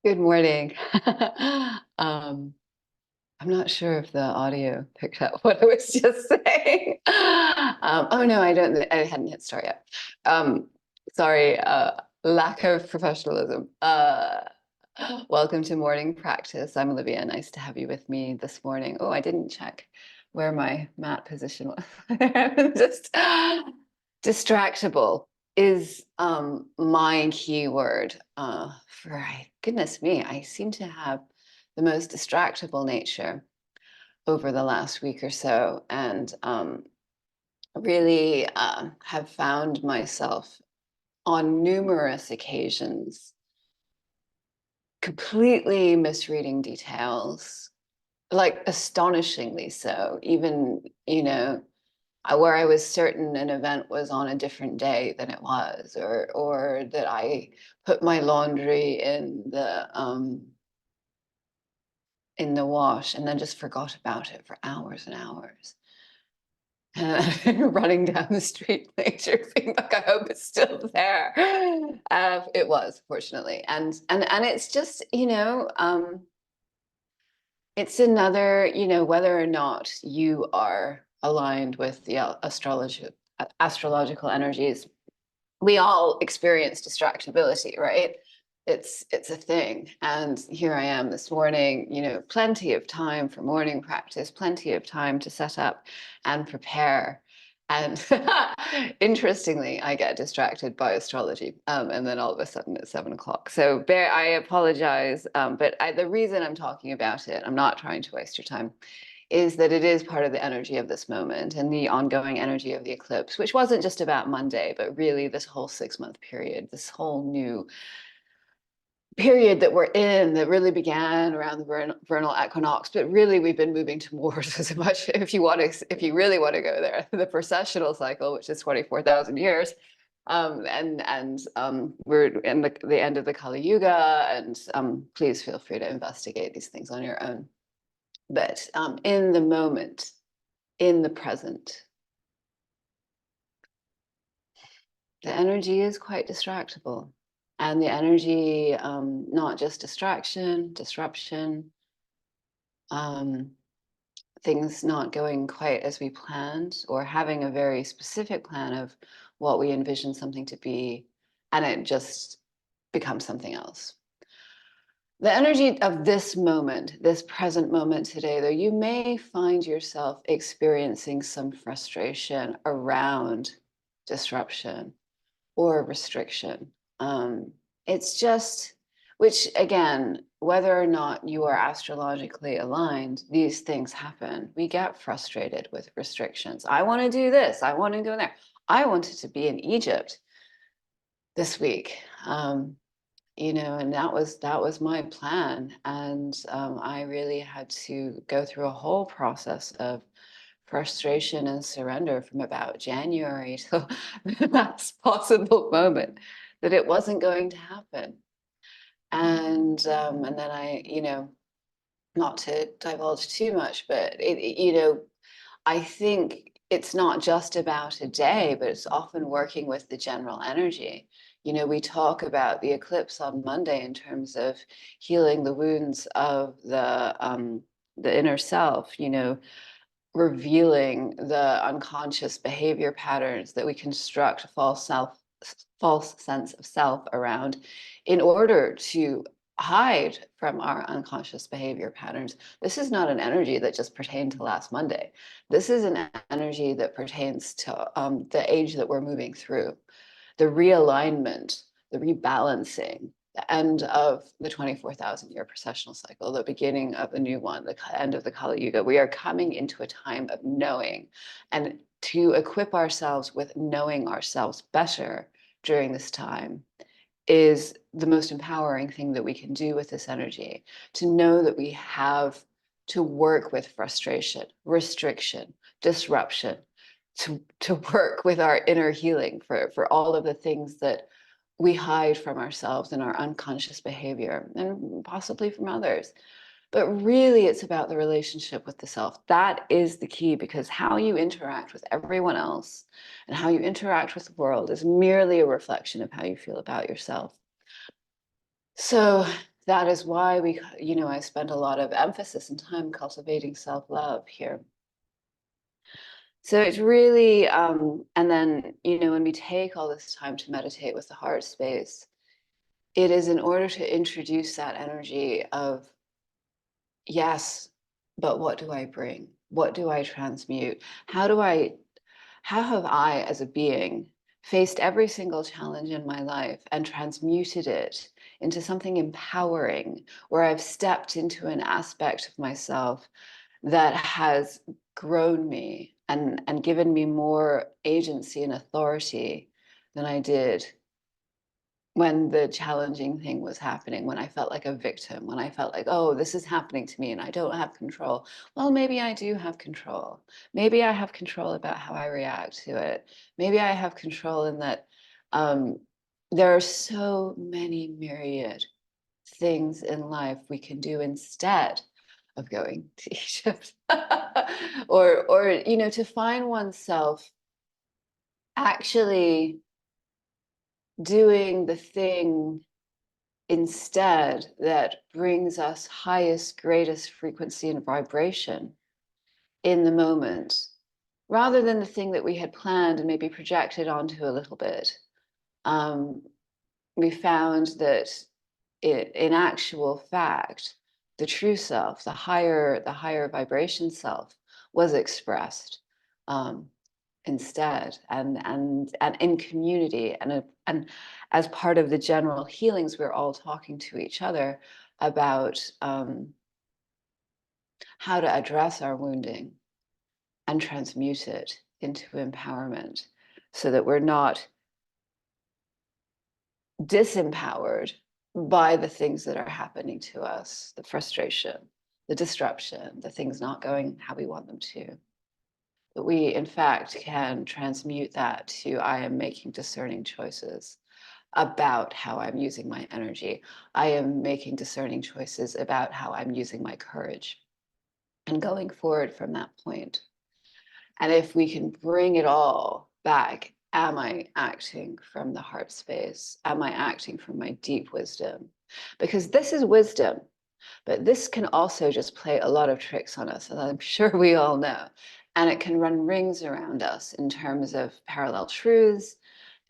Good morning. Um, I'm not sure if the audio picked up what I was just saying. Oh no, I hadn't hit start yet. Sorry, lack of professionalism. Welcome to morning practice. I'm Olivia. Nice to have you with me this morning. Oh, I didn't check where my mat position was. Just distractible is my keyword. For goodness me, I seem to have the most distractible nature over the last week or so, and really have found myself on numerous occasions completely misreading details, like astonishingly so. Even, where I was certain an event was on a different day than it was, or that I put my laundry in the wash and then just forgot about it for hours and hours. And running down the street later, being like, I hope it's still there. It was, fortunately, and it's just, it's another, whether or not you are aligned with the astrological energies, we all experience distractibility, right? It's a thing. And here I am this morning, plenty of time for morning practice, plenty of time to set up and prepare. And interestingly, I get distracted by astrology, and then all of a sudden it's 7 o'clock. So I apologize, but the reason I'm talking about it, I'm not trying to waste your time, is that it is part of the energy of this moment and the ongoing energy of the eclipse, which wasn't just about Monday, but really this whole 6 month period, this whole new period that we're in that really began around the vernal equinox, but really we've been moving towards, as much, if you really want to go there, the precessional cycle, which is 24,000 years. We're in the end of the Kali Yuga, and please feel free to investigate these things on your own. But in the moment, in the present, the energy is quite distractible. And the energy, not just distraction, disruption, things not going quite as we planned, or having a very specific plan of what we envision something to be, and it just becomes something else. The energy of this moment, this present moment today, though, you may find yourself experiencing some frustration around disruption or restriction. It's just, which again, whether or not you are astrologically aligned, these things happen. We get frustrated with restrictions. I want to do this. I want to go there. I wanted to be in Egypt this week. And that was my plan. And I really had to go through a whole process of frustration and surrender from about January till the last possible moment that it wasn't going to happen. And then not to divulge too much, but I think it's not just about a day, but it's often working with the general energy. We talk about the eclipse on Monday in terms of healing the wounds of the inner self, revealing the unconscious behavior patterns that we construct a false sense of self around in order to hide from our unconscious behavior patterns. This is not an energy that just pertained to last Monday. This is an energy that pertains to the age that we're moving through, the realignment, the rebalancing, the end of the 24,000 year precessional cycle, the beginning of the new one, the end of the Kali Yuga. We are coming into a time of knowing, and to equip ourselves with knowing ourselves better during this time is the most empowering thing that we can do with this energy. To know that we have to work with frustration, restriction, disruption, to work with our inner healing for all of the things that we hide from ourselves in our unconscious behavior, and possibly from others. But really, it's about the relationship with the self. That is the key, because how you interact with everyone else and how you interact with the world is merely a reflection of how you feel about yourself. So that is why I spend a lot of emphasis and time cultivating self-love here. So it's really, and then, when we take all this time to meditate with the heart space, it is in order to introduce that energy of, yes, but what do I bring? What do I transmute? How have I, as a being, faced every single challenge in my life and transmuted it into something empowering, where I've stepped into an aspect of myself that has grown me and given me more agency and authority than I did when the challenging thing was happening, when I felt like a victim, when I felt like, oh, this is happening to me and I don't have control. Well, maybe I do have control. Maybe I have control about how I react to it. Maybe I have control in that um, there are so many myriad things in life we can do instead of going to Egypt. or to find oneself actually doing the thing instead that brings us highest, greatest frequency and vibration in the moment, rather than the thing that we had planned and maybe projected onto a little bit. Um, we found that in actual fact, the true self, the higher vibration self, was expressed um, instead, and in community, and as part of the general healings, we're all talking to each other about how to address our wounding and transmute it into empowerment, so that we're not disempowered by the things that are happening to us, the frustration, the disruption, the things not going how we want them to. But we, in fact, can transmute that to, I am making discerning choices about how I'm using my energy. I am making discerning choices about how I'm using my courage, and going forward from that point. And if we can bring it all back, am I acting from the heart space? Am I acting from my deep wisdom? Because this is wisdom, but this can also just play a lot of tricks on us, as I'm sure we all know. And it can run rings around us in terms of parallel truths,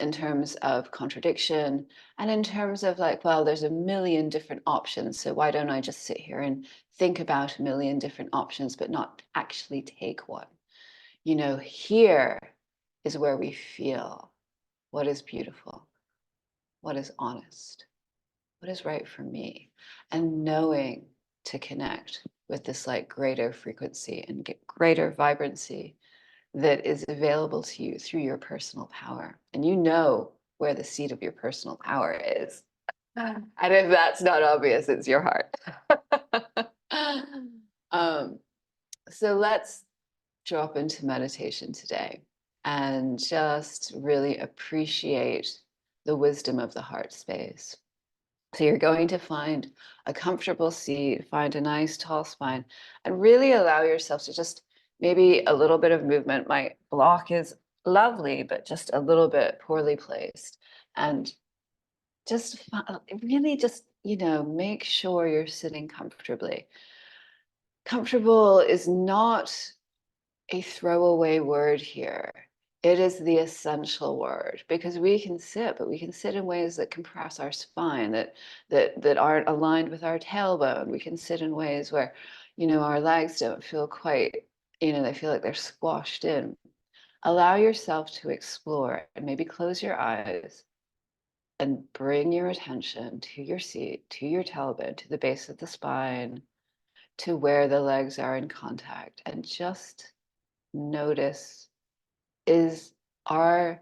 in terms of contradiction, and in terms of like, well, there's a million different options. So why don't I just sit here and think about a million different options, but not actually take one? Here is where we feel what is beautiful, what is honest, what is right for me, and knowing to connect with this like greater frequency and get greater vibrancy that is available to you through your personal power. And you know where the seat of your personal power is. And if that's not obvious, it's your heart. um, so let's drop into meditation today and just really appreciate the wisdom of the heart space. So you're going to find a comfortable seat, find a nice tall spine, and really allow yourself to just maybe a little bit of movement. My block is lovely, but just a little bit poorly placed. And just really just, make sure you're sitting comfortably. Comfortable is not a throwaway word here. It is the essential word, because we can sit, but we can sit in ways that compress our spine, that aren't aligned with our tailbone. We can sit in ways where, our legs don't feel quite, they feel like they're squashed in. Allow yourself to explore, and maybe close your eyes and bring your attention to your seat, to your tailbone, to the base of the spine, to where the legs are in contact, and just notice, are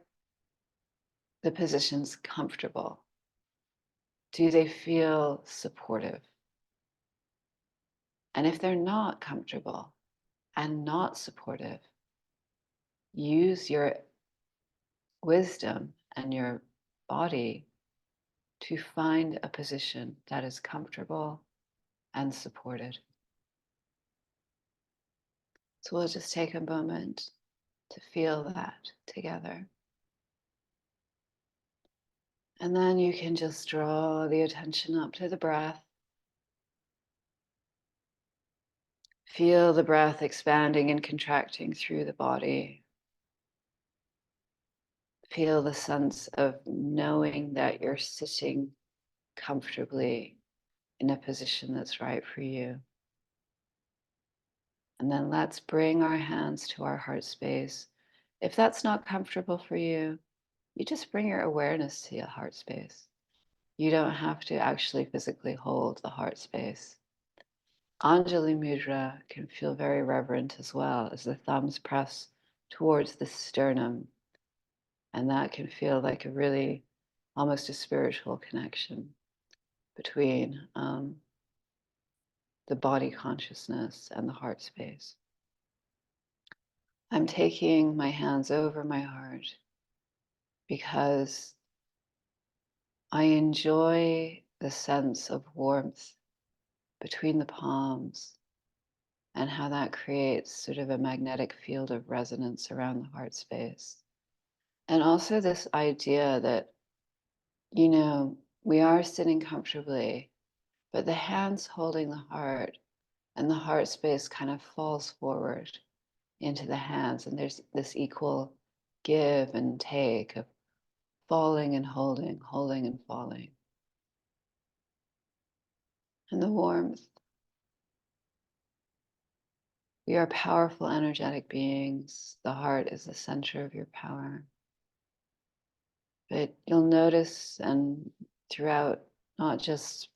the positions comfortable? Do they feel supportive? And if they're not comfortable and not supportive, use your wisdom and your body to find a position that is comfortable and supported. So we'll just take a moment to feel that together. And then you can just draw the attention up to the breath. Feel the breath expanding and contracting through the body. Feel the sense of knowing that you're sitting comfortably in a position that's right for you. And then let's bring our hands to our heart space. If that's not comfortable for you, you just bring your awareness to your heart space. You don't have to actually physically hold the heart space. Anjali Mudra can feel very reverent as well as the thumbs press towards the sternum. And that can feel like a really almost a spiritual connection between the body consciousness and the heart space. I'm taking my hands over my heart because I enjoy the sense of warmth between the palms and how that creates sort of a magnetic field of resonance around the heart space. And also this idea that, we are sitting comfortably, but the hands holding the heart and the heart space kind of falls forward into the hands. And there's this equal give and take of falling and holding, holding and falling. And the warmth. We are powerful, energetic beings. The heart is the center of your power. But you'll notice, and throughout, not just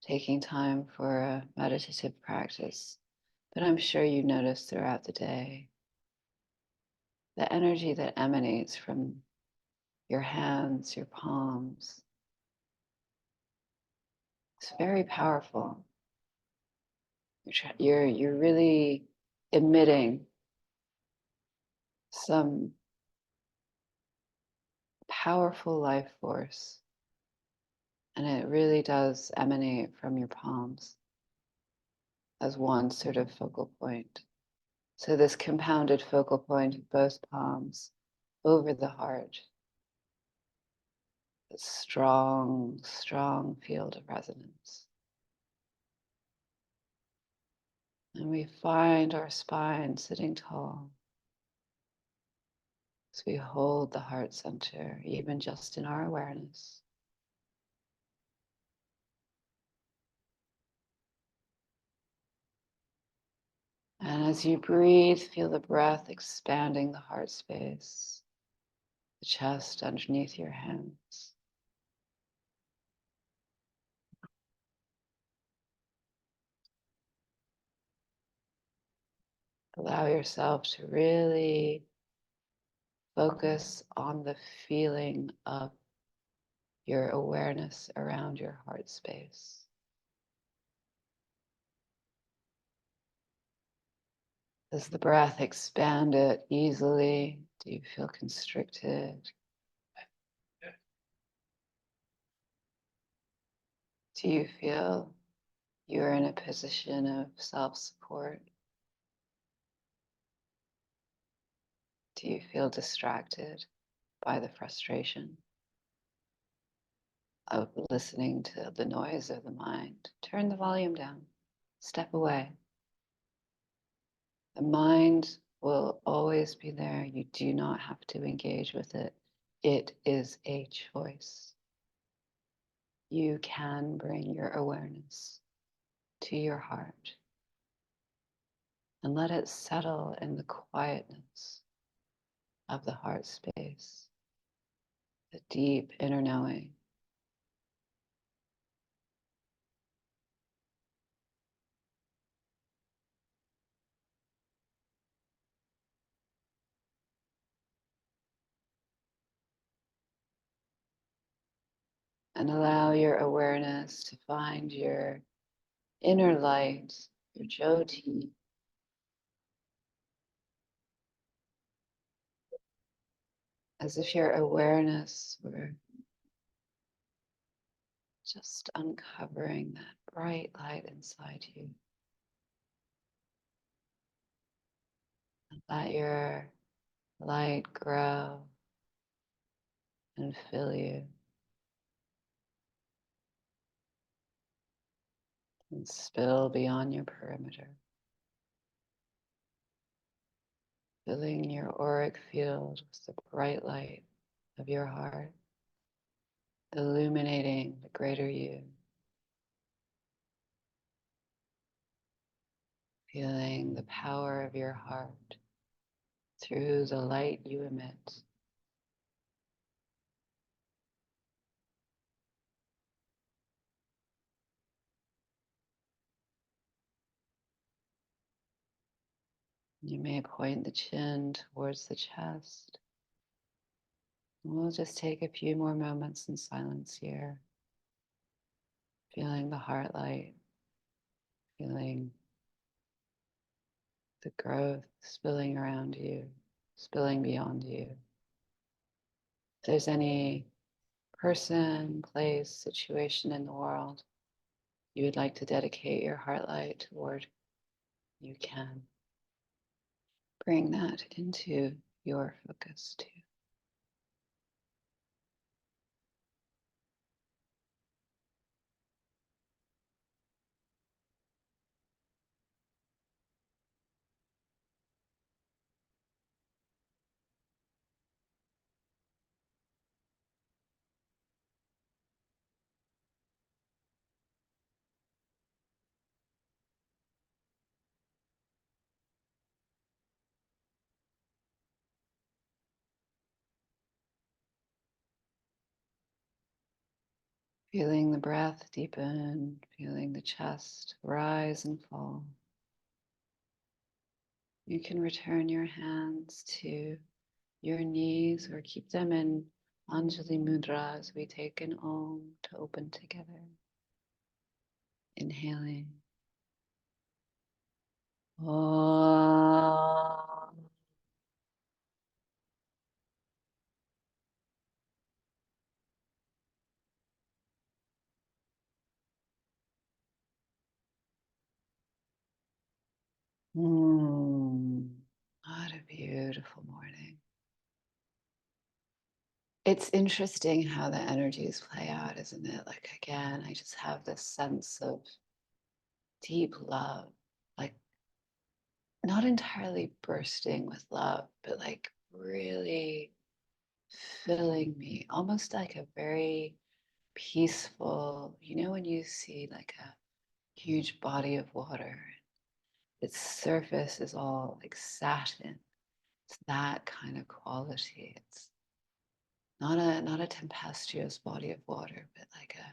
taking time for a meditative practice, but I'm sure you notice throughout the day, the energy that emanates from your hands, your palms. It's very powerful. You're really emitting some powerful life force, and it really does emanate from your palms as one sort of focal point. So this compounded focal point of both palms over the heart, a strong, strong field of resonance. And we find our spine sitting tall as we hold the heart center, even just in our awareness. And as you breathe, feel the breath expanding the heart space, the chest underneath your hands. Allow yourself to really focus on the feeling of your awareness around your heart space. Does the breath expand it easily? Do you feel constricted? Do you feel you're in a position of self-support? Do you feel distracted by the frustration of listening to the noise of the mind? Turn the volume down. Step away. The mind will always be there. You do not have to engage with it. It is a choice. You can bring your awareness to your heart and let it settle in the quietness of the heart space, the deep inner knowing. And allow your awareness to find your inner light, your Jyoti, as if your awareness were just uncovering that bright light inside you. And let your light grow and fill you and spill beyond your perimeter. filling your auric field with the bright light of your heart, illuminating the greater you, feeling the power of your heart through the light you emit. You may point the chin towards the chest. We'll just take a few more moments in silence here, feeling the heart light, feeling the growth spilling around you, spilling beyond you. If there's any person, place, situation in the world you would like to dedicate your heart light toward, you can bring that into your focus too. Feeling the breath deepen, feeling the chest rise and fall. You can return your hands to your knees or keep them in Anjali Mudra as we take an Om to open together. Inhaling. Om. What a beautiful morning. It's interesting how the energies play out, isn't it? Like, again, I just have this sense of deep love, like not entirely bursting with love, but like really filling me, almost like a very peaceful, when you see like a huge body of water, its surface is all like satin. It's that kind of quality. It's not a tempestuous body of water, but like a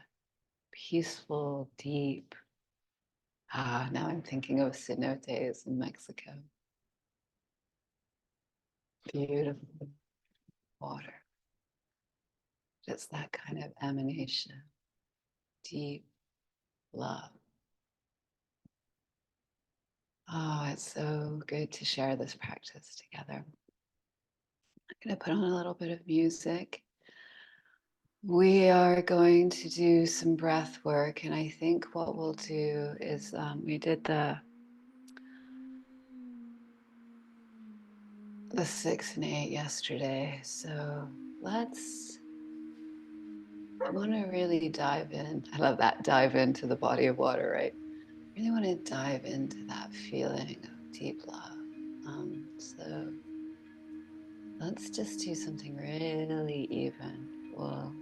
peaceful, deep. Now I'm thinking of cenotes in Mexico. Beautiful water. It's that kind of emanation, deep love. Oh, it's so good to share this practice together. I'm going to put on a little bit of music. We are going to do some breath work, and I think what we'll do is we did the 6 and 8 yesterday, so I want to really dive in. I love that, dive into the body of water, right? I really want to dive into that feeling of deep love. So let's just do something really even. We'll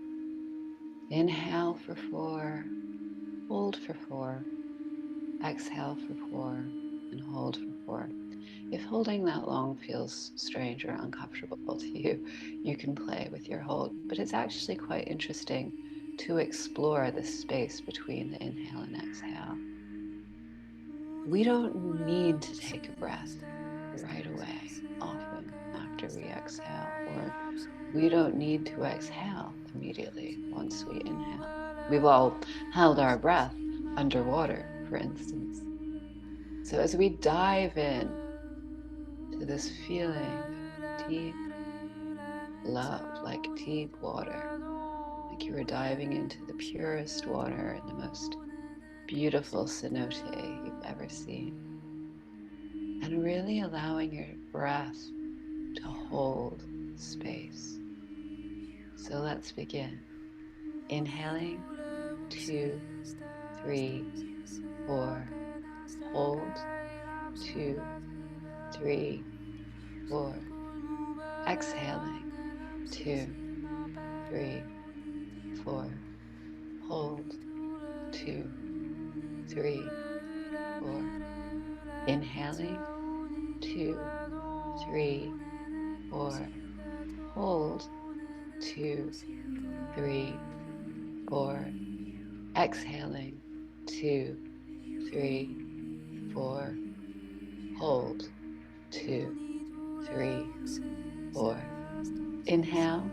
inhale for 4, hold for 4, exhale for 4, and hold for 4. If holding that long feels strange or uncomfortable to you, you can play with your hold. But it's actually quite interesting to explore the space between the inhale and exhale. We don't need to take a breath right away, often after we exhale, or we don't need to exhale immediately once we inhale. We've all held our breath underwater, for instance. So as we dive in to this feeling of deep love, like deep water, like you were diving into the purest water and the most beautiful cenote you've ever seen, and really allowing your breath to hold space. So let's begin. Inhaling, 2, 3, 4. Hold, 2, 3, 4. Exhaling. 2, 3, 4. Hold. 2, 3, 4. Inhaling. 2, 3, 4. Hold. 2, 3, 4. Exhaling. 2, 3, 4. Hold. 2, 3, 4. Inhale.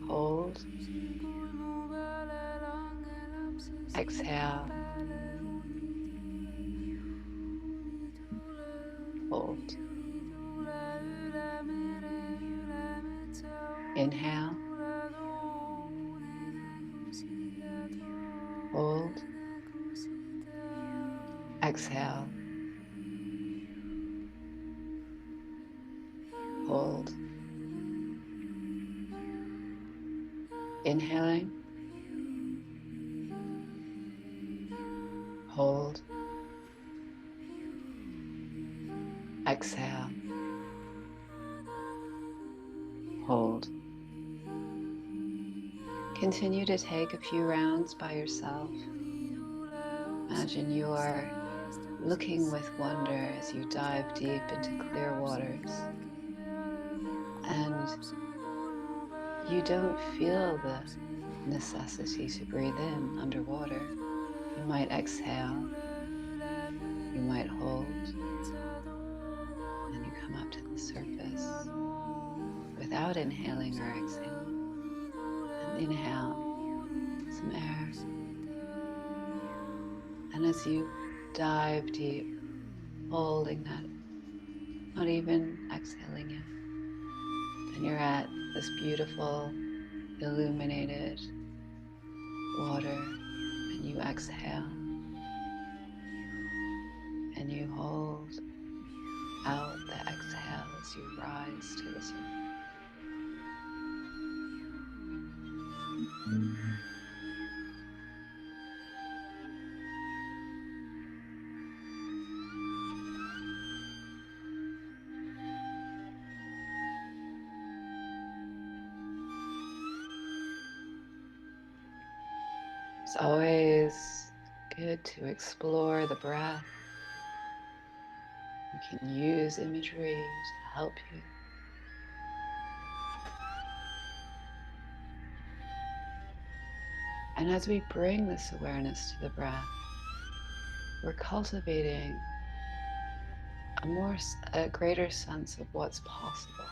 Hold. Exhale. Hold. Inhale. Hold. Exhale. Hold. Inhaling. Hold. Exhale. Hold. Continue to take a few rounds by yourself. Imagine you are looking with wonder as you dive deep into clear waters. And you don't feel the necessity to breathe in underwater. You might exhale, you might hold, and you come up to the surface without inhaling or exhaling. And inhale some air. And as you dive deep, holding that, not even exhaling yet, then you're at this beautiful, illuminated water, and you exhale, and you hold out the exhale as you rise to the surface. It's always good to explore the breath. You can use imagery to help you. And as we bring this awareness to the breath, we're cultivating a greater sense of what's possible.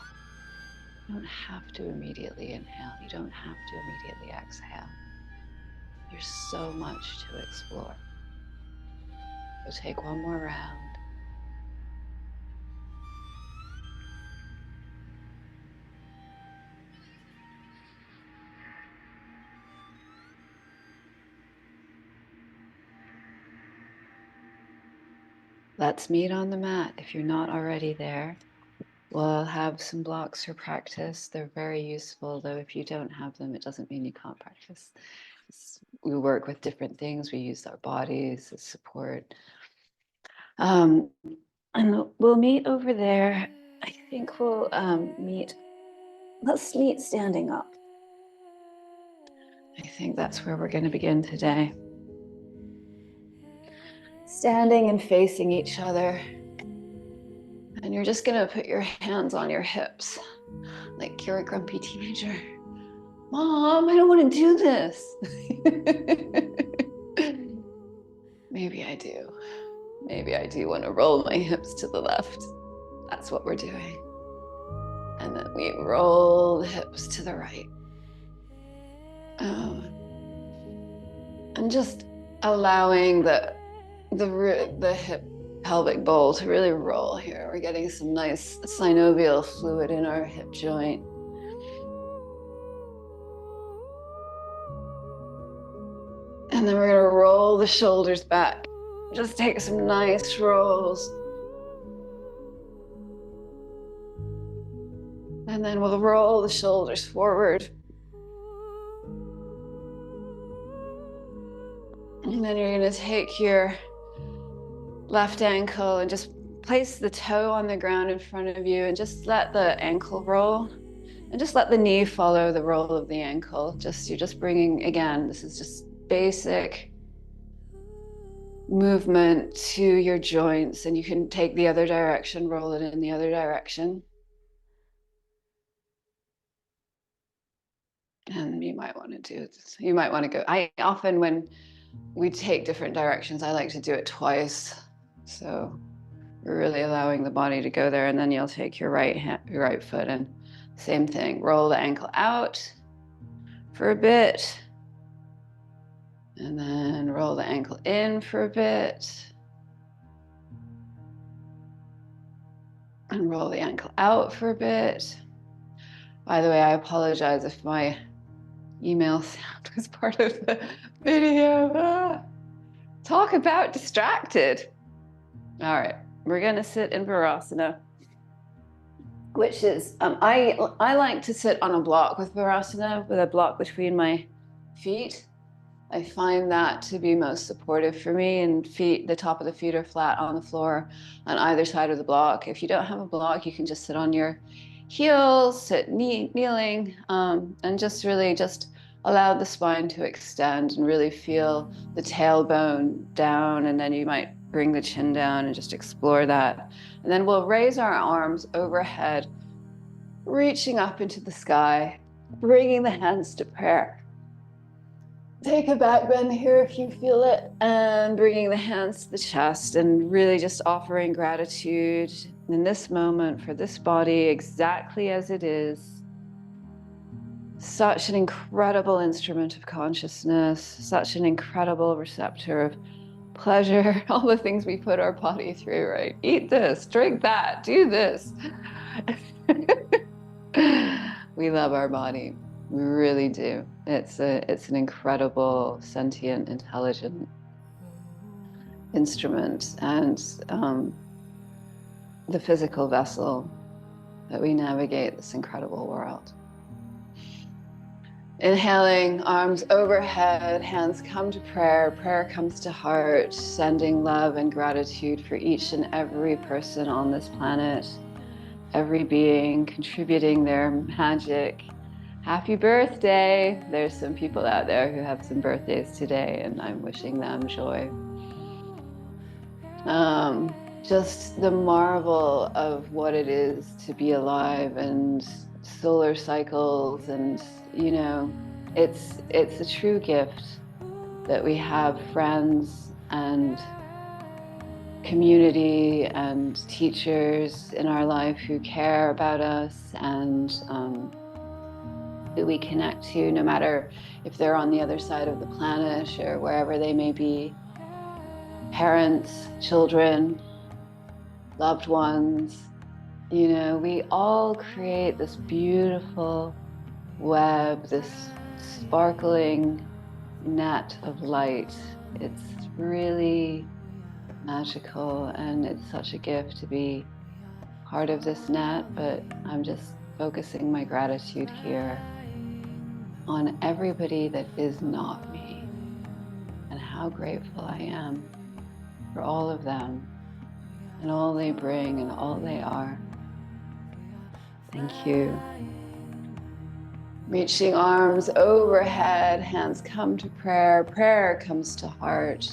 You don't have to immediately inhale. You don't have to immediately exhale. There's so much to explore. So take one more round. Let's meet on the mat if you're not already there. We'll have some blocks for practice. They're very useful, though if you don't have them, it doesn't mean you can't practice. We work with different things. We use our bodies as support. And we'll meet over there. I think we'll let's meet standing up. I think that's where we're going to begin today. Standing and facing each other. And you're just going to put your hands on your hips like you're a grumpy teenager. Mom, I don't want to do this. Maybe I do. Maybe I do want to roll my hips to the left. That's what we're doing. And then we roll the hips to the right. And just allowing the hip pelvic bowl to really roll here. We're getting some nice synovial fluid in our hip joint. And then we're going to roll the shoulders back. Just take some nice rolls. And then we'll roll the shoulders forward. And then you're going to take your left ankle and just place the toe on the ground in front of you and just let the ankle roll and just let the knee follow the roll of the ankle. You're just bringing, again, this is just basic movement to your joints, and you can take the other direction, roll it in the other direction. And you might want to do this. You might want to go. I often, when we take different directions, I like to do it twice. So you're really allowing the body to go there, and then you'll take your your right foot, and same thing. Roll the ankle out for a bit, and then roll the ankle in for a bit, and roll the ankle out for a bit. By the way, I apologize if my email sound was part of the video. Talk about distracted. All right, we're gonna sit in Virasana, which is, I like to sit on a block with Virasana, with a block between my feet. I find that to be most supportive for me, and the top of the feet are flat on the floor on either side of the block. If you don't have a block, you can just sit on your heels, sit kneeling, and just really just allow the spine to extend and really feel the tailbone down, and then you might bring the chin down and just explore that. And then we'll raise our arms overhead, reaching up into the sky, bringing the hands to prayer. Take a back bend here if you feel it, and bringing the hands to the chest and really just offering gratitude in this moment for this body exactly as it is. Such an incredible instrument of consciousness, such an incredible receptor of pleasure, all the things we put our body through, right? Eat this, drink that, do this. We love our body. We really do. It's an incredible, sentient, intelligent instrument, and the physical vessel that we navigate this incredible world. Inhaling, arms overhead, hands come to prayer, prayer comes to heart, sending love and gratitude for each and every person on this planet, every being contributing their magic. Happy birthday! There's some people out there who have some birthdays today, and I'm wishing them joy. Just the marvel of what it is to be alive, and solar cycles, and it's a true gift that we have friends and community and teachers in our life who care about us, and who we connect to, no matter if they're on the other side of the planet or wherever they may be. Parents, children, loved ones, we all create this beautiful web, this sparkling net of light. It's really magical, and it's such a gift to be part of this net. But I'm just focusing my gratitude here on everybody that is not me, and how grateful I am for all of them and all they bring and all they are. Thank you. Reaching arms overhead, hands come to prayer, prayer comes to heart,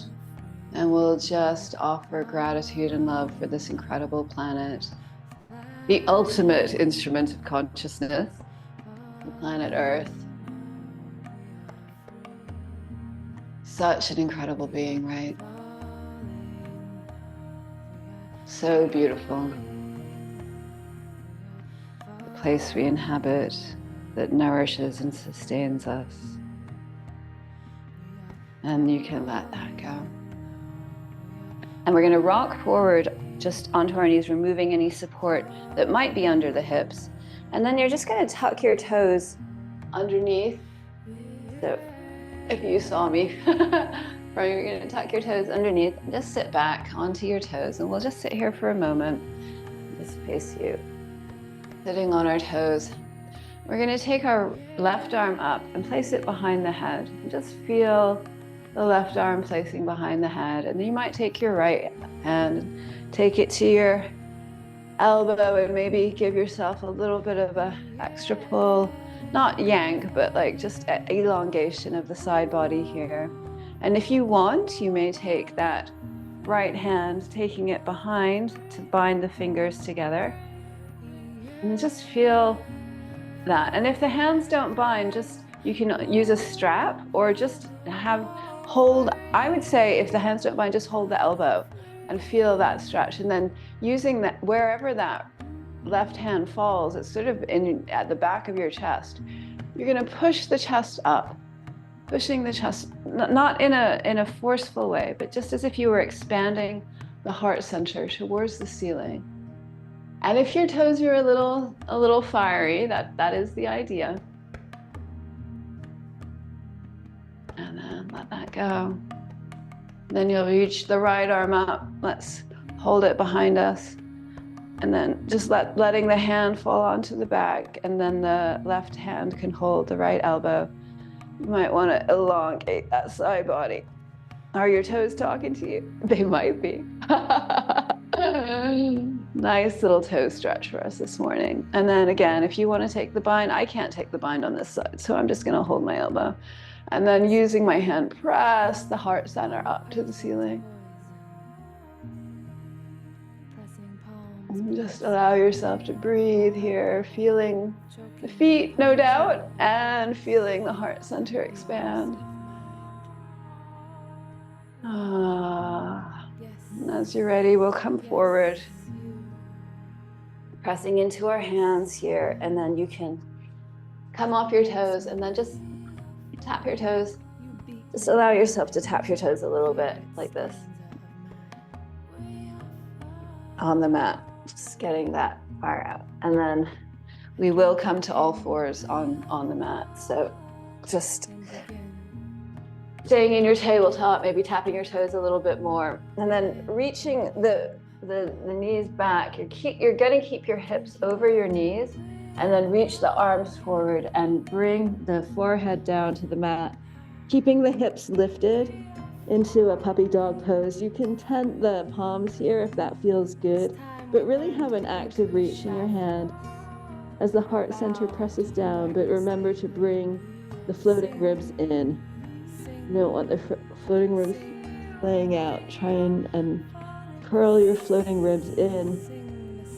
and we'll just offer gratitude and love for this incredible planet, the ultimate instrument of consciousness, the planet Earth. Such an incredible being, right? So beautiful. The place we inhabit that nourishes and sustains us. And you can let that go. And we're going to rock forward just onto our knees, removing any support that might be under the hips. And then you're just going to tuck your toes underneath. So if you saw me, you're going to tuck your toes underneath, just sit back onto your toes, and we'll just sit here for a moment. Just face you, sitting on our toes. We're going to take our left arm up and place it behind the head, and just feel the left arm placing behind the head. And then you might take your right hand and take it to your elbow and maybe give yourself a little bit of a extra pull, not yank, but like just elongation of the side body here. And if you want, you may take that right hand, taking it behind to bind the fingers together. And just feel that. And if the hands don't bind, just you can use a strap or just hold. I would say if the hands don't bind, just hold the elbow and feel that stretch. And then using that, wherever that left hand falls, it's sort of at the back of your chest. You're going to push the chest up, pushing the chest, not in a forceful way, but just as if you were expanding the heart center towards the ceiling. And if your toes are a little fiery, that is the idea. And then let that go. Then you'll reach the right arm up. Let's hold it behind us. And then just letting the hand fall onto the back, and then the left hand can hold the right elbow. You might want to elongate that side body. Are your toes talking to you? They might be. Nice little toe stretch for us this morning. And then again, if you want to take the bind, I can't take the bind on this side, so I'm just going to hold my elbow. And then using my hand, press the heart center up to the ceiling. And just allow yourself to breathe here, feeling the feet, no doubt, and feeling the heart center expand. And as you're ready, we'll come forward, pressing into our hands here, and then you can come off your toes and then just tap your toes. Just allow yourself to tap your toes a little bit like this on the mat, just getting that fire out. And then we will come to all fours on the mat. So just staying in your tabletop, maybe tapping your toes a little bit more, and then reaching the knees back. You're going to keep your hips over your knees, and then reach the arms forward and bring the forehead down to the mat, keeping the hips lifted into a puppy dog pose. You can tent the palms here if that feels good, but really have an active reach in your hand as the heart center presses down. But remember to bring the floating ribs in. You don't want the floating ribs laying out. Try and curl your floating ribs in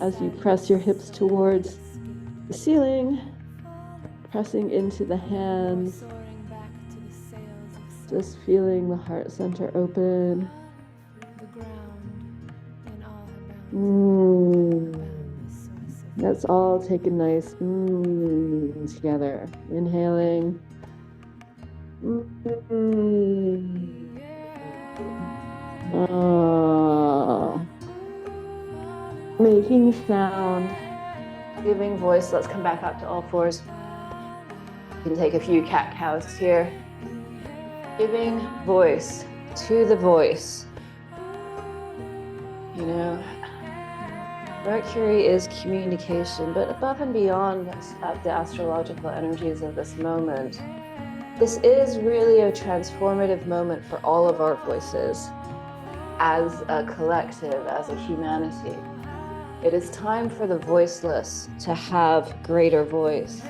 as you press your hips towards the ceiling, pressing into the hands, just feeling the heart center open. Let's all take a nice together. Inhaling. Making sound, giving voice. Let's come back up to all fours. You can take a few cat-cows here. Giving voice to the voice. You know, Mercury is communication, but above and beyond the astrological energies of this moment, this is really a transformative moment for all of our voices as a collective, as a humanity. It is time for the voiceless to have greater voice,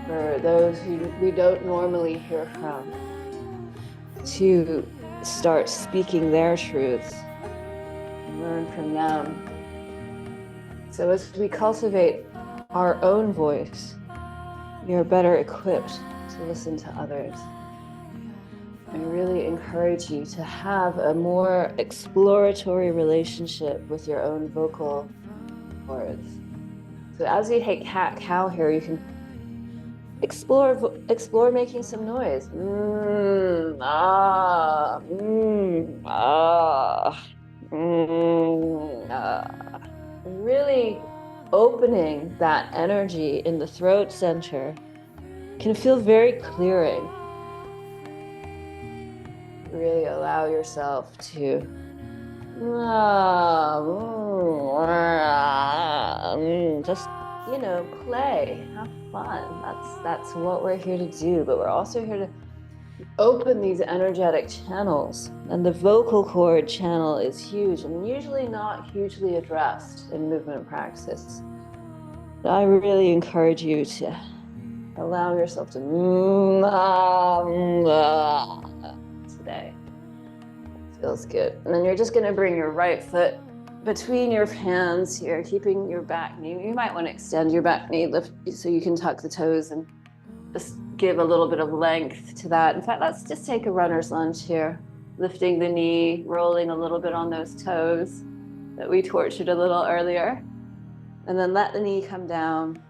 for those who we don't normally hear from, to start speaking their truths, and learn from them. So as we cultivate our own voice, we are better equipped to listen to others. I really encourage you to have a more exploratory relationship with your own vocal cords. So as you take cat-cow here, you can explore making some noise. Really opening that energy in the throat center can feel very clearing. Really allow yourself to just, play, have fun. That's what we're here to do, but we're also here to open these energetic channels. And the vocal cord channel is huge and usually not hugely addressed in movement practice. But I really encourage you to allow yourself to today. Feels good. And then you're just going to bring your right foot between your hands here, keeping your back knee. You might want to extend your back knee, lift so you can tuck the toes and just give a little bit of length to that. In fact, let's just take a runner's lunge here, lifting the knee, rolling a little bit on those toes that we tortured a little earlier. And then let the knee come down,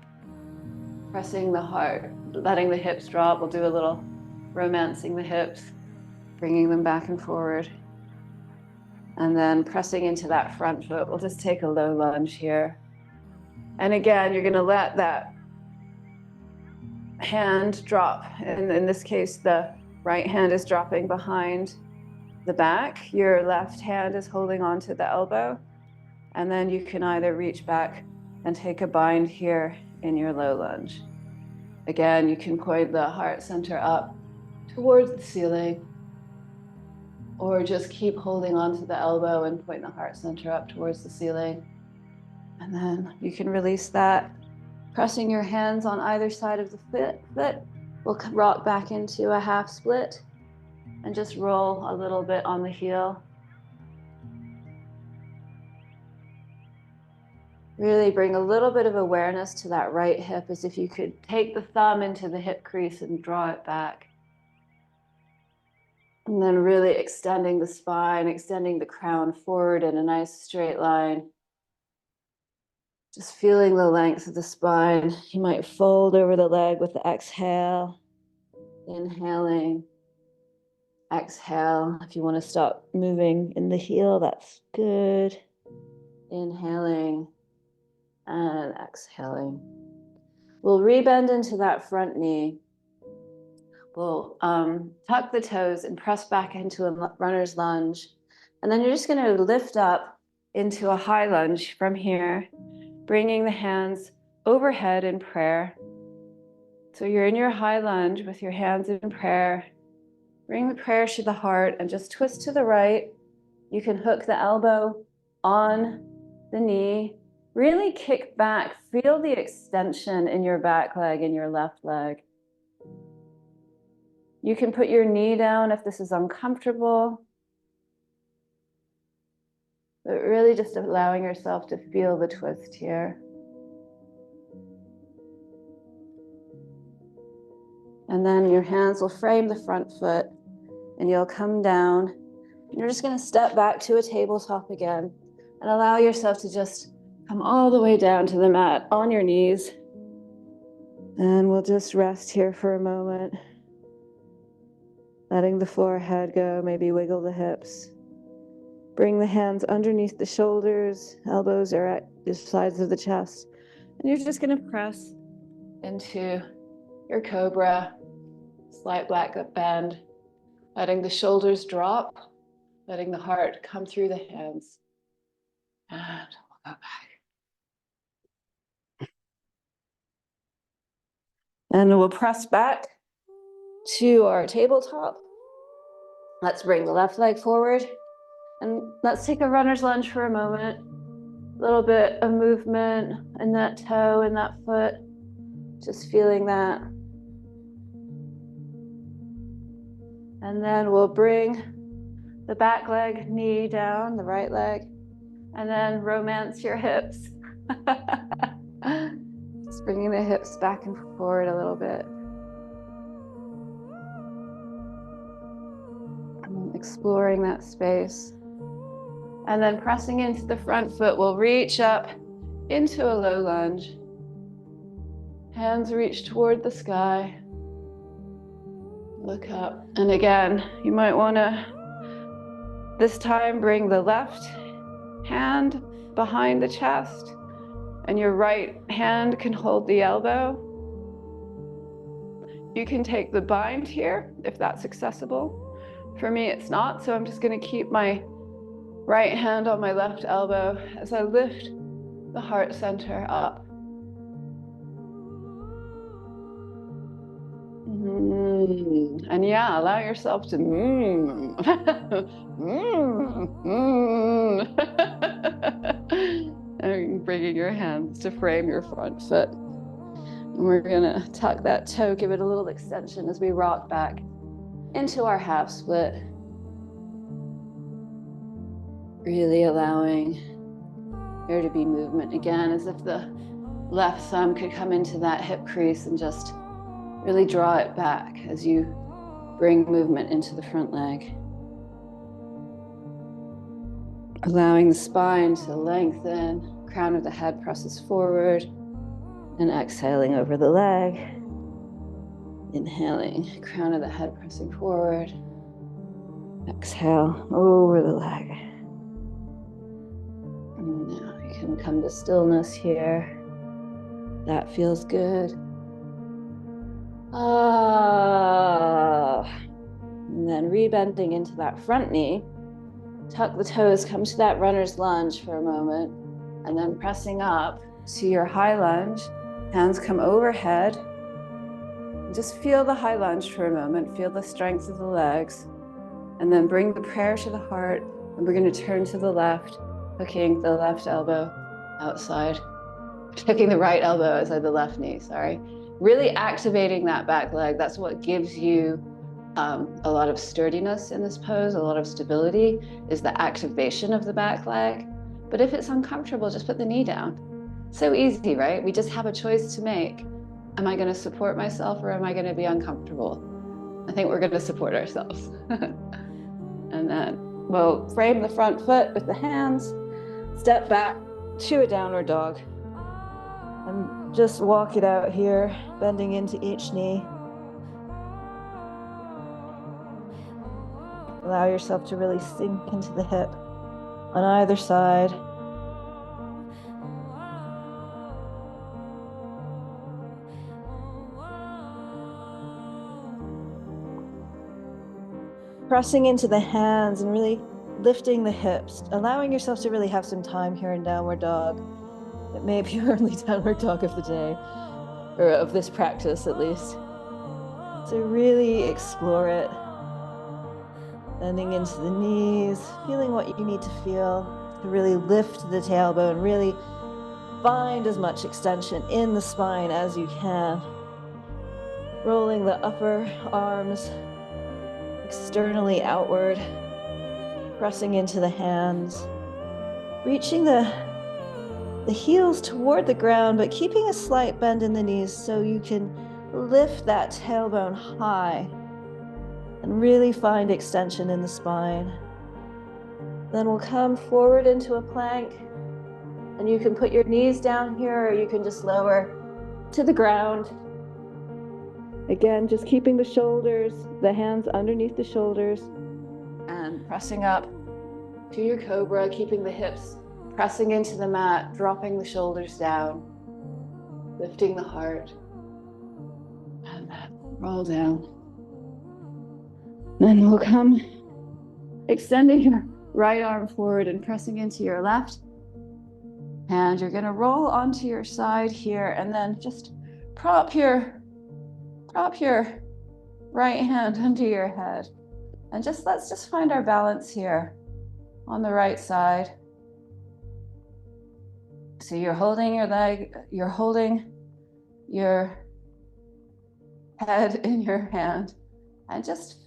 pressing the heart, letting the hips drop. We'll do a little romancing the hips, bringing them back and forward. And then pressing into that front foot. We'll just take a low lunge here. And again, you're going to let that hand drop. And in this case, the right hand is dropping behind the back. Your left hand is holding onto the elbow. And then you can either reach back and take a bind here in your low lunge. Again, you can point the heart center up towards the ceiling, or just keep holding onto the elbow and point the heart center up towards the ceiling. And then you can release that, pressing your hands on either side of the foot. We'll rock back into a half split and just roll a little bit on the heel. Really bring a little bit of awareness to that right hip, as if you could take the thumb into the hip crease and draw it back. And then really extending the spine, extending the crown forward in a nice straight line. Just feeling the length of the spine. You might fold over the leg with the exhale. Inhaling. Exhale. If you want to stop moving in the heel, that's good. Inhaling and exhaling. We'll rebend into that front knee. We'll tuck the toes and press back into a runner's lunge. And then you're just going to lift up into a high lunge from here, bringing the hands overhead in prayer. So you're in your high lunge with your hands in prayer. Bring the prayer to the heart and just twist to the right. You can hook the elbow on the knee. Really kick back. Feel the extension in your back leg and your left leg. You can put your knee down if this is uncomfortable. But really just allowing yourself to feel the twist here. And then your hands will frame the front foot and you'll come down. And you're just going to step back to a tabletop again and allow yourself to just come all the way down to the mat on your knees. And we'll just rest here for a moment. Letting the forehead go, maybe wiggle the hips. Bring the hands underneath the shoulders, elbows are at the sides of the chest. And you're just going to press into your cobra, slight back bend, letting the shoulders drop, letting the heart come through the hands. And we'll go back. And we'll press back to our tabletop. Let's bring the left leg forward and let's take a runner's lunge for a moment. A little bit of movement in that toe and that foot, just feeling that. And then we'll bring the back leg, knee down, the right leg, and then romance your hips. Just bringing the hips back and forward a little bit. Exploring that space. And then pressing into the front foot, we'll reach up into a low lunge. Hands reach toward the sky. Look up. And again, you might want to, this time, bring the left hand behind the chest, and your right hand can hold the elbow. You can take the bind here if that's accessible. For me, it's not, so I'm just going to keep my right hand on my left elbow as I lift the heart center up. And yeah, allow yourself to and bringing your hands to frame your front foot. And we're gonna tuck that toe, give it a little extension as we rock back into our half split. Really allowing there to be movement again, as if the left thumb could come into that hip crease and just really draw it back as you bring movement into the front leg. Allowing the spine to lengthen, crown of the head presses forward, and exhaling over the leg. Inhaling, crown of the head pressing forward. Exhale over the leg. And now you can come to stillness here. That feels good. And then rebending into that front knee. Tuck the toes, come to that runner's lunge for a moment, and then pressing up to your high lunge. Hands come overhead. Just feel the high lunge for a moment. Feel the strength of the legs. And then bring the prayer to the heart. And we're going to turn to the left, hooking the left elbow outside. Hooking the right elbow outside the left knee, sorry. Really activating that back leg. That's what gives you a lot of sturdiness in this pose, a lot of stability, is the activation of the back leg. But if it's uncomfortable, just put the knee down. So easy, right? We just have a choice to make. Am I going to support myself or am I going to be uncomfortable? I think we're going to support ourselves. And then we'll frame the front foot with the hands, step back to a downward dog. And just walk it out here, bending into each knee. Allow yourself to really sink into the hip on either side. Pressing into the hands and really lifting the hips, allowing yourself to really have some time here in downward dog. It may be your only downward dog of the day, or of this practice at least. So really explore it. Bending into the knees, feeling what you need to feel to really lift the tailbone, really find as much extension in the spine as you can. Rolling the upper arms externally outward, pressing into the hands, reaching the heels toward the ground, but keeping a slight bend in the knees so you can lift that tailbone high and really find extension in the spine. Then we'll come forward into a plank, and you can put your knees down here, or you can just lower to the ground. Again, just keeping the shoulders, the hands underneath the shoulders, and pressing up to your cobra, keeping the hips pressing into the mat, dropping the shoulders down, lifting the heart, and then roll down. Then we'll come extending your right arm forward and pressing into your left. And you're going to roll onto your side here, and then just prop your right hand under your head. And let's just find our balance here on the right side. So you're holding your leg, you're holding your head in your hand, and just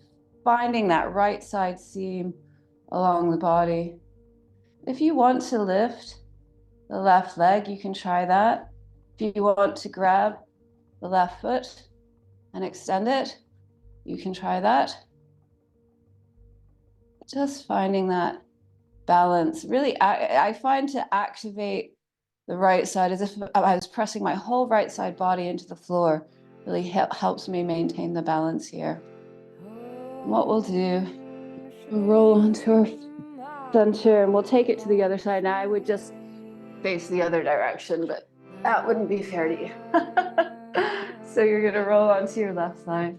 finding that right side seam along the body. If you want to lift the left leg, you can try that. If you want to grab the left foot and extend it, you can try that. Just finding that balance. Really, I find to activate the right side as if I was pressing my whole right side body into the floor. Really helps me maintain the balance here. And what we'll do, we'll roll onto our center and we'll take it to the other side. Now I would just face the other direction, but that wouldn't be fair to you. So you're going to roll onto your left side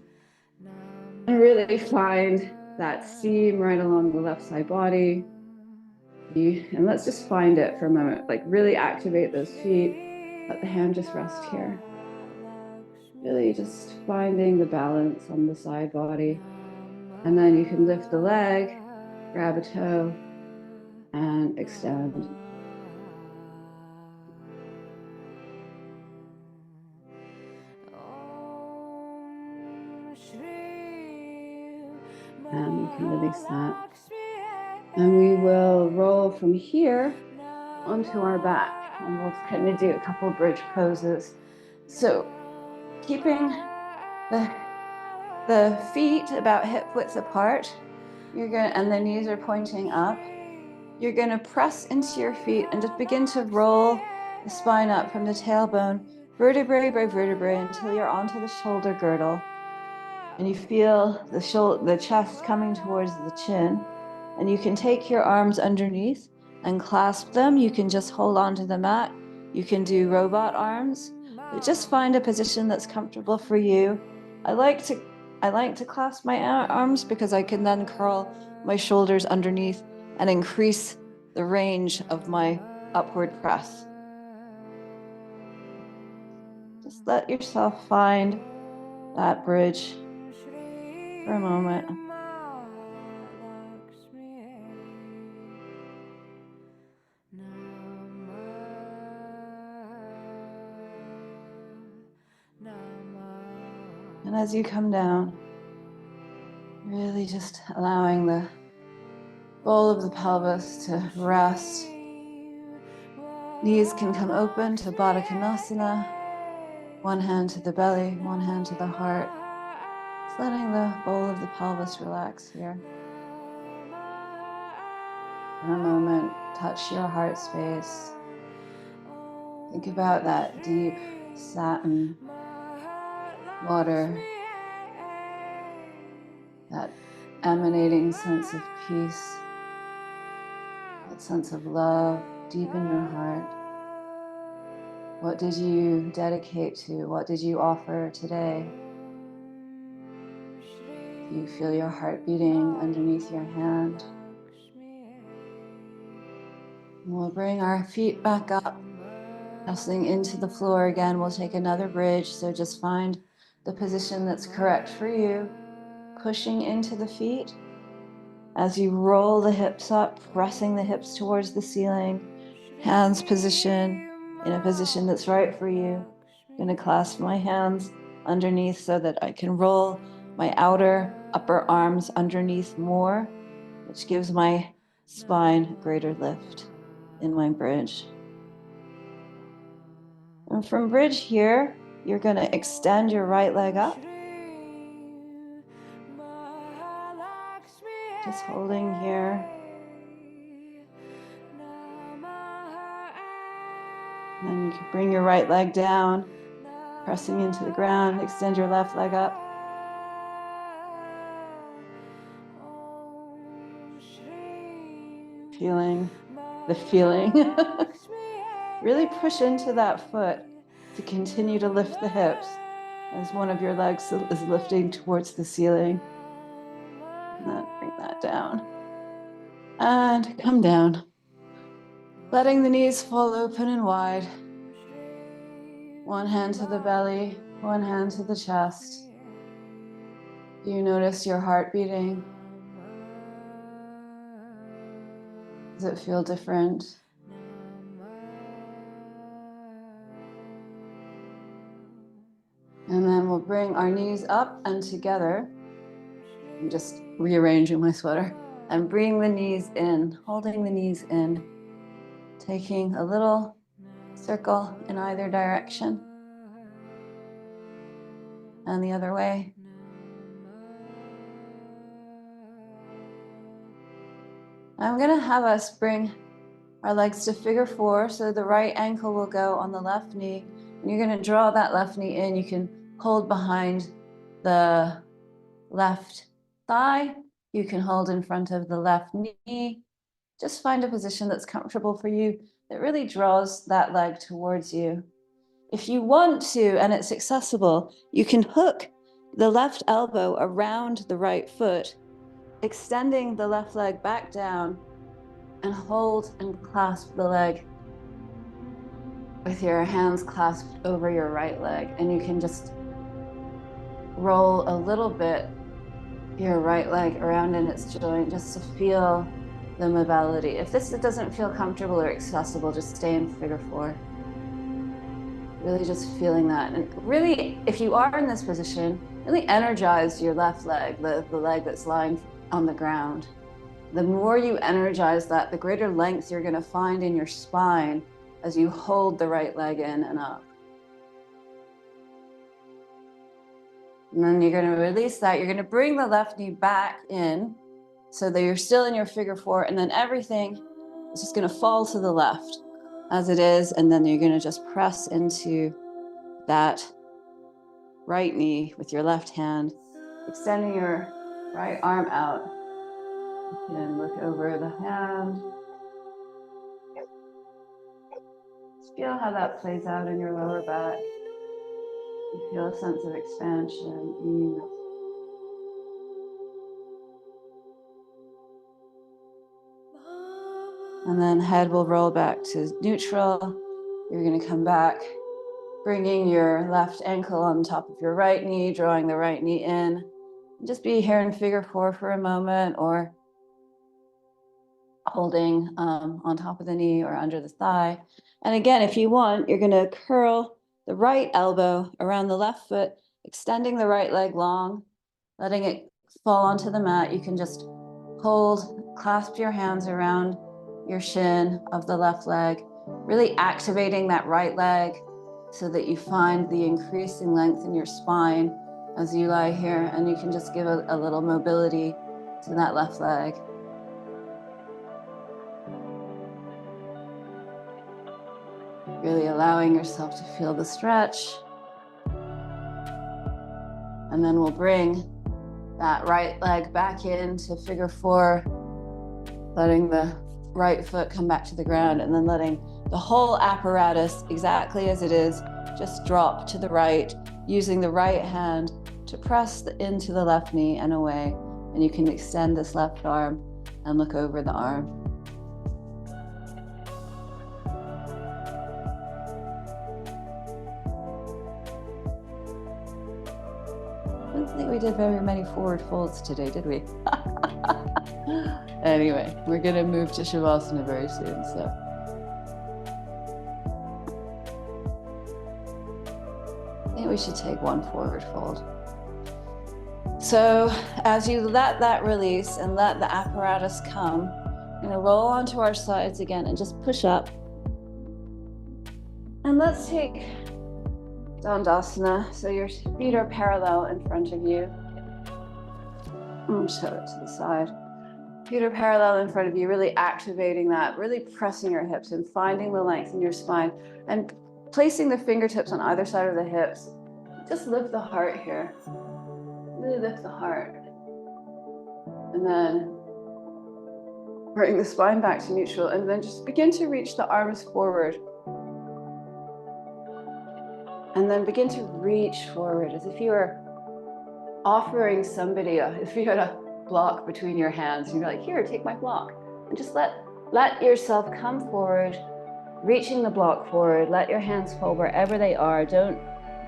and really find that seam right along the left side body. And let's just find it for a moment, like really activate those feet. Let the hand just rest here. Really just finding the balance on the side body. And then you can lift the leg, grab a toe, and extend. And you can release that. And we will roll from here onto our back. And we'll kind of do a couple bridge poses. So keeping the feet about hip width apart, and the knees are pointing up. You're gonna press into your feet and just begin to roll the spine up from the tailbone, vertebrae by vertebrae, until you're onto the shoulder girdle. And you feel the chest coming towards the chin. And you can take your arms underneath and clasp them. You can just hold onto the mat. You can do robot arms, but just find a position that's comfortable for you. I like to clasp my arms because I can then curl my shoulders underneath and increase the range of my upward press. Just let yourself find that bridge for a moment. And as you come down, really just allowing the bowl of the pelvis to rest. Knees can come open to Baddha Konasana. One hand to the belly, one hand to the heart. Just letting the bowl of the pelvis relax here. For a moment, touch your heart space. Think about that deep satin water, that emanating sense of peace, that sense of love deep in your heart. What did you dedicate to? What did you offer today? Do you feel your heart beating underneath your hand? We'll bring our feet back up, pressing into the floor again. We'll take another bridge. So just find the position that's correct for you. Pushing into the feet as you roll the hips up, pressing the hips towards the ceiling. Hands position in a position that's right for you. I'm going to clasp my hands underneath so that I can roll my outer upper arms underneath more, which gives my spine greater lift in my bridge. And from bridge here, you're going to extend your right leg up. Just holding here. And then you can bring your right leg down, pressing into the ground, extend your left leg up. Feeling the feeling. Really push into that foot to continue to lift the hips as one of your legs is lifting towards the ceiling. And then bring that down. And come down. Letting the knees fall open and wide. One hand to the belly, one hand to the chest. You notice your heart beating. Does it feel different? And then we'll bring our knees up and together. I'm just rearranging my sweater. And bring the knees in, holding the knees in, taking a little circle in either direction. And the other way. I'm going to have us bring our legs to figure four. So the right ankle will go on the left knee. And you're going to draw that left knee in. You can hold behind the left thigh. You can hold in front of the left knee. Just find a position that's comfortable for you that really draws that leg towards you. If you want to, and it's accessible, you can hook the left elbow around the right foot, extending the left leg back down, and hold and clasp the leg with your hands clasped over your right leg. And you can just roll a little bit your right leg around in its joint just to feel the mobility. If this doesn't feel comfortable or accessible, just stay in figure 4. Really just feeling that. And really, if you are in this position, really energize your left leg, the leg that's lying on the ground. The more you energize that, the greater length you're going to find in your spine as you hold the right leg in and up. And then you're going to release that. You're going to bring the left knee back in so that you're still in your figure 4. And then everything is just going to fall to the left as it is. And then you're going to just press into that right knee with your left hand, extending your right arm out. You can look over the hand. Just feel how that plays out in your lower back. You feel a sense of expansion, ease. And then head will roll back to neutral. You're going to come back, bringing your left ankle on top of your right knee, drawing the right knee in. Just be here in figure 4 for a moment, or holding on top of the knee or under the thigh. And again, if you want, you're going to curl the right elbow around the left foot, extending the right leg long, letting it fall onto the mat. You can just clasp your hands around your shin of the left leg, really activating that right leg so that you find the increasing length in your spine as you lie here. And you can just give a little mobility to that left leg. Really allowing yourself to feel the stretch. And then we'll bring that right leg back into figure 4, letting the right foot come back to the ground, and then letting the whole apparatus, exactly as it is, just drop to the right, using the right hand to press into the left knee and away. And you can extend this left arm and look over the arm. I don't think we did very many forward folds today, did we? Anyway, we're going to move to Shavasana very soon. So I think we should take one forward fold. So as you let that release and let the apparatus come, we're going to roll onto our sides again and just push up. And let's take Dandasana. So your feet are parallel in front of you. Show it to the side. Feet are parallel in front of you, really activating that, really pressing your hips and finding the length in your spine and placing the fingertips on either side of the hips. Just lift the heart here. Really lift the heart. And then bring the spine back to neutral, and then just begin to reach the arms forward. And then begin to reach forward as if you were offering somebody, if you had a block between your hands, and you're like, here, take my block. And just let yourself come forward, reaching the block forward. Let your hands fall wherever they are. Don't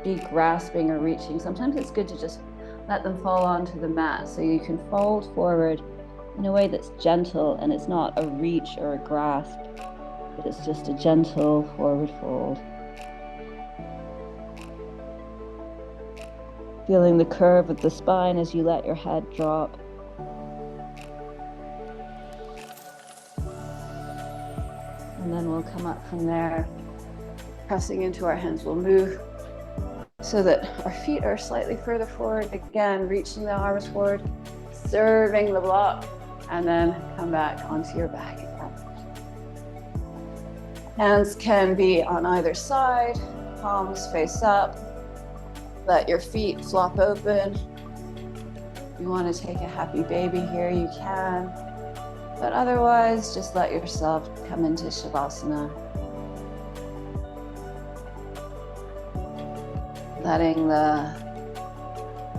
be grasping or reaching. Sometimes it's good to just let them fall onto the mat so you can fold forward in a way that's gentle, and it's not a reach or a grasp, but it's just a gentle forward fold. Feeling the curve of the spine as you let your head drop. And then we'll come up from there, pressing into our hands. We'll move so that our feet are slightly further forward. Again, reaching the arms forward, serving the block, and then come back onto your back again. Hands can be on either side, palms face up. Let your feet flop open. If you want to take a happy baby here, you can. But otherwise, just let yourself come into Shavasana. Letting the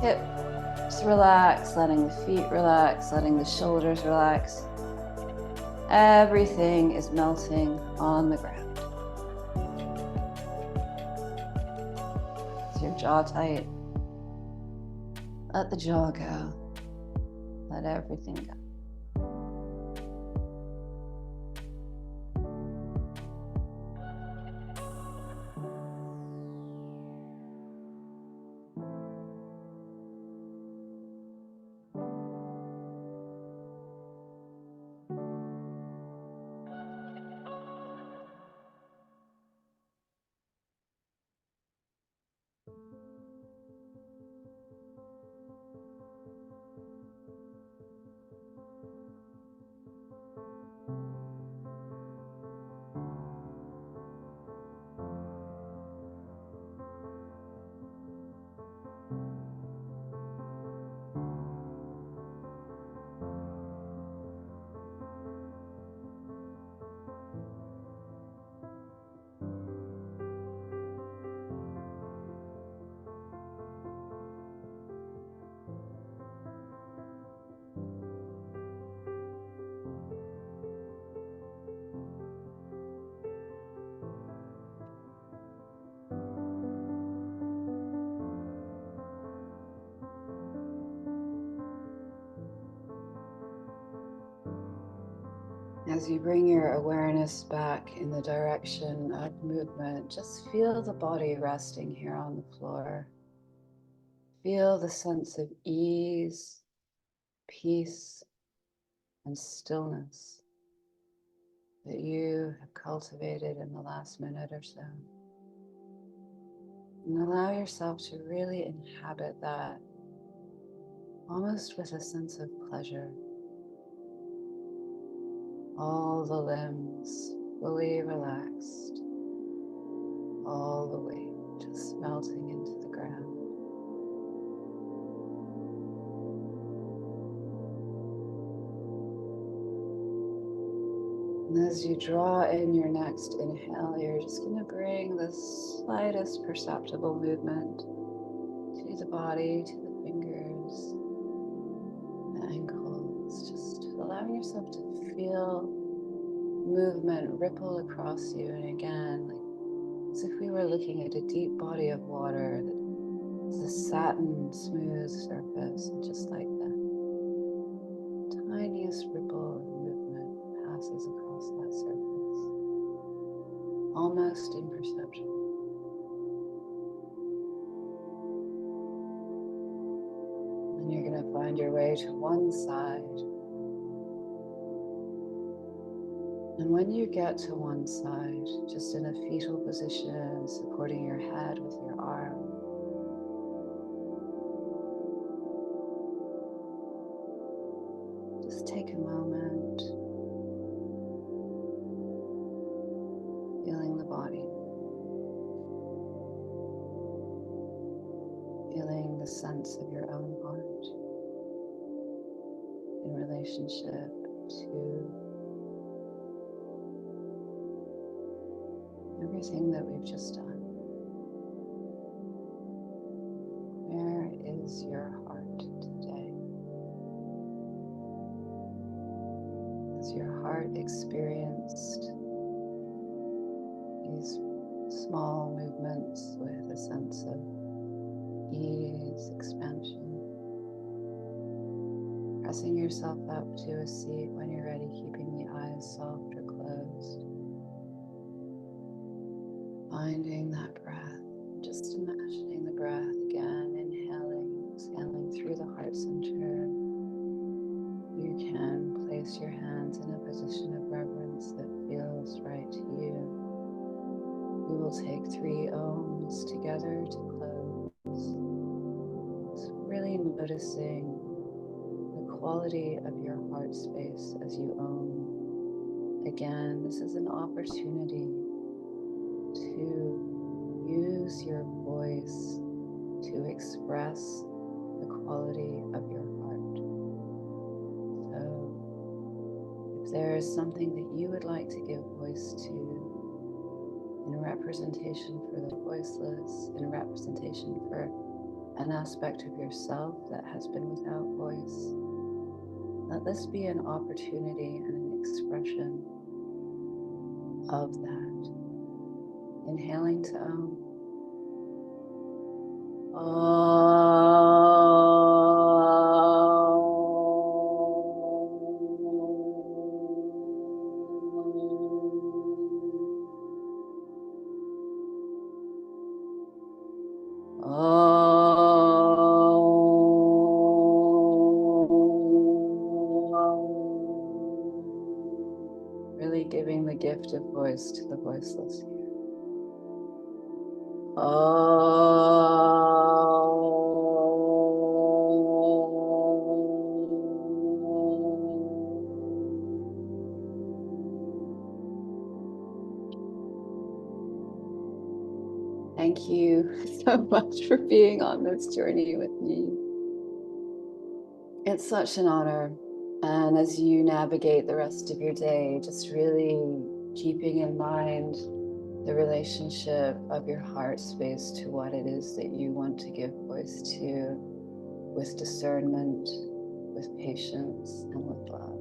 hips relax, letting the feet relax, letting the shoulders relax. Everything is melting on the ground. Is your jaw tight? Let the jaw go. Let everything go. As you bring your awareness back in the direction of movement, just feel the body resting here on the floor. Feel the sense of ease, peace, and stillness that you have cultivated in the last minute or so. And allow yourself to really inhabit that, almost with a sense of pleasure. All the limbs fully relaxed, all the weight just melting into the ground. And as you draw in your next inhale, you're just going to bring the slightest perceptible movement to the body, to the fingers, the ankles, just allowing yourself to feel movement ripple across you. And again, like as if we were looking at a deep body of water that is a satin smooth surface, and just like the tiniest ripple of movement passes across that surface, almost imperceptible. And you're going to find your way to one side. And when you get to one side, just in a fetal position, supporting your head with your arm, just take a moment, feeling the body, feeling the sense of your own heart in relationship to everything that we've just done. Where is your heart today? Has your heart experienced these small movements with a sense of ease, expansion? Pressing yourself up to a seat when you're ready, keeping the eyes soft or closed. Finding that breath, just imagining the breath again, inhaling, exhaling through the heart center. You can place your hands in a position of reverence that feels right to you. We will take 3 ohms together to close. Just really noticing the quality of your heart space as you own. Again, this is an opportunity to use your voice to express the quality of your heart. So if there is something that you would like to give voice to in representation for the voiceless, in representation for an aspect of yourself that has been without voice, let this be an opportunity and an expression of that. Inhaling to own. gift of voice to the voiceless. Thank you so much for being on this journey with me. It's such an honor. And as you navigate the rest of your day, just really keeping in mind the relationship of your heart space to what it is that you want to give voice to, with discernment, with patience, and with love.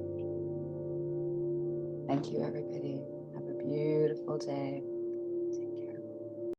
Thank you, everybody. Have a beautiful day.